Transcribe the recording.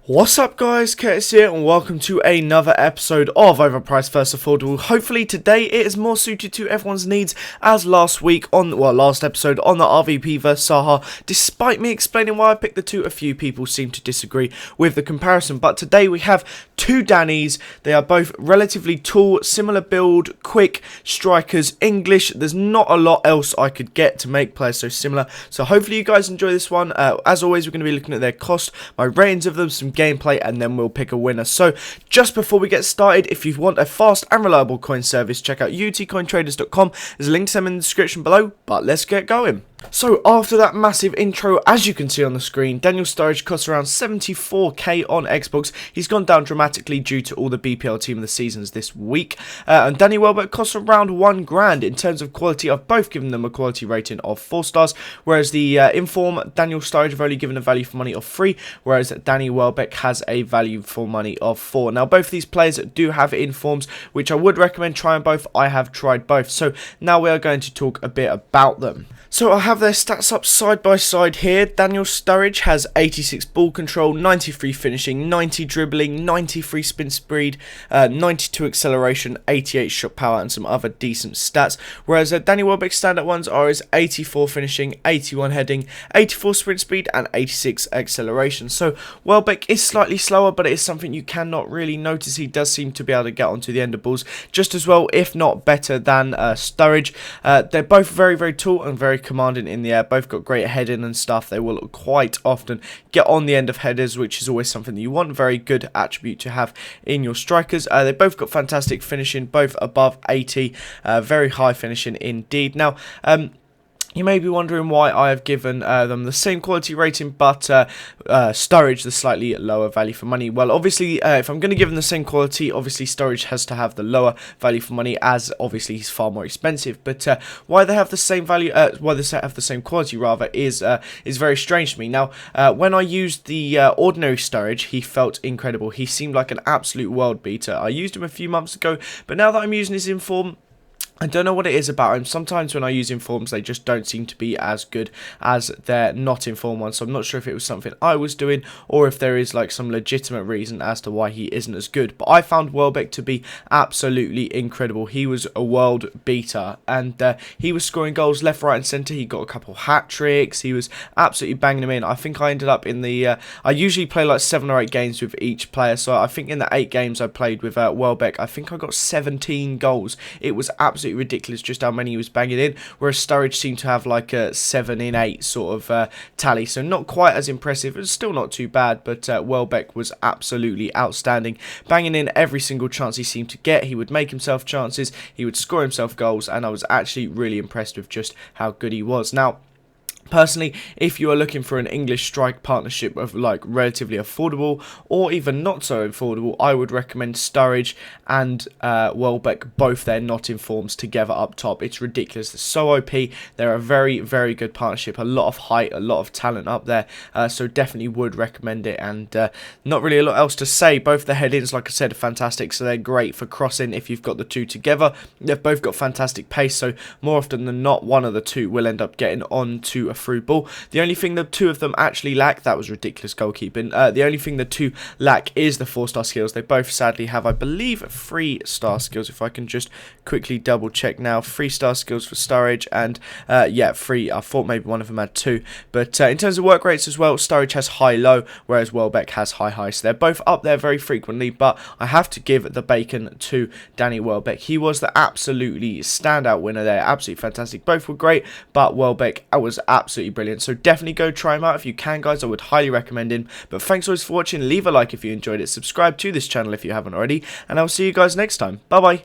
What's up guys, Curtis here and welcome to another episode of Overpriced vs Affordable. Hopefully today it is more suited to everyone's needs as last episode on the RVP vs Saha. Despite me explaining why I picked the two, a few people seem to disagree with the comparison. But today we have two Dannies. They are both relatively tall, similar build, quick, strikers, English. There's not a lot else I could get to make players so similar. So hopefully you guys enjoy this one. As always, we're going to be looking at their cost, my ratings of them, some gameplay, and then we'll pick a winner. So just before we get started, if you want a fast and reliable coin service, check out utcointraders.com. There's a link to them in the description below, but let's get going. So after that massive intro, as you can see on the screen, Daniel Sturridge costs around 74k on Xbox. He's gone down dramatically due to all the BPL team of the seasons this week. And Danny Welbeck costs around 1 grand. In terms of quality, I've both given them a quality rating of 4 stars, whereas the Inform Daniel Sturridge have only given a value for money of 3, whereas Danny Welbeck has a value for money of 4. Now both of these players do have Informs, which I would recommend trying both. I have tried both. So now we are going to talk a bit about them. So I have their stats up side by side here. Daniel Sturridge has 86 ball control, 93 finishing, 90 dribbling, 93 sprint speed, 92 acceleration, 88 shot power, and some other decent stats. Whereas Danny Welbeck's standout ones are his 84 finishing, 81 heading, 84 sprint speed, and 86 acceleration. So Welbeck is slightly slower, but it is something you cannot really notice. He does seem to be able to get onto the end of balls just as well, if not better than Sturridge. They're both very, very tall and very commanding in the air. Both got great heading and stuff. They will quite often get on the end of headers, which is always something that you want. Very good attribute to have in your strikers. They both got fantastic finishing, both above 80. Very high finishing indeed. Now, you may be wondering why I have given them the same quality rating, but Sturridge the slightly lower value for money. Well, obviously, if I'm going to give them the same quality, obviously Sturridge has to have the lower value for money, as obviously he's far more expensive. But why they have the same value, why they have the same quality rather, is very strange to me. Now, when I used the ordinary Sturridge, he felt incredible. He seemed like an absolute world beater. I used him a few months ago, but now that I'm using his Inform, I don't know what it is about him. Sometimes when I use Informs, they just don't seem to be as good as their not Inform ones. So I'm not sure if it was something I was doing or if there is like some legitimate reason as to why he isn't as good. But I found Welbeck to be absolutely incredible. He was a world beater, and he was scoring goals left, right and centre. He got a couple hat tricks. He was absolutely banging them in. I think I ended up in the... I usually play like 7 or 8 games with each player. So I think in the 8 games I played with Welbeck, I think I got 17 goals. It was absolutely ridiculous just how many he was banging in, whereas Sturridge seemed to have like a 7 in 8 sort of tally, so not quite as impressive. It was still not too bad, but Welbeck was absolutely outstanding, banging in every single chance he seemed to get. He would make himself chances, he would score himself goals, and I was actually really impressed with just how good he was. Now, personally, if you are looking for an English strike partnership of like relatively affordable or even not so affordable, I would recommend Sturridge and Welbeck, both their not Informs together up top. It's ridiculous. They're so OP. They're a very, very good partnership. A lot of height, a lot of talent up there. So definitely would recommend it. And not really a lot else to say. Both the head-ins, like I said, are fantastic. So they're great for crossing if you've got the two together. They've both got fantastic pace. So more often than not, one of the two will end up getting onto a through ball. The only thing the two of them actually lack, that was ridiculous goalkeeping, the only thing the two lack is the 4-star skills. They both sadly have, I believe, 3-star skills. If I can just quickly double check now, 3-star skills for Sturridge, and yeah, 3. I thought maybe one of them had 2, but in terms of work rates as well, Sturridge has high-low, whereas Welbeck has high-high, so they're both up there very frequently. But I have to give the bacon to Danny Welbeck. He was the absolutely standout winner there, absolutely fantastic. Both were great, but Welbeck was absolutely brilliant. So definitely go try him out if you can, guys. I would highly recommend him. But thanks always for watching. Leave a like if you enjoyed it. Subscribe to this channel if you haven't already, and I'll see you guys next time. Bye bye.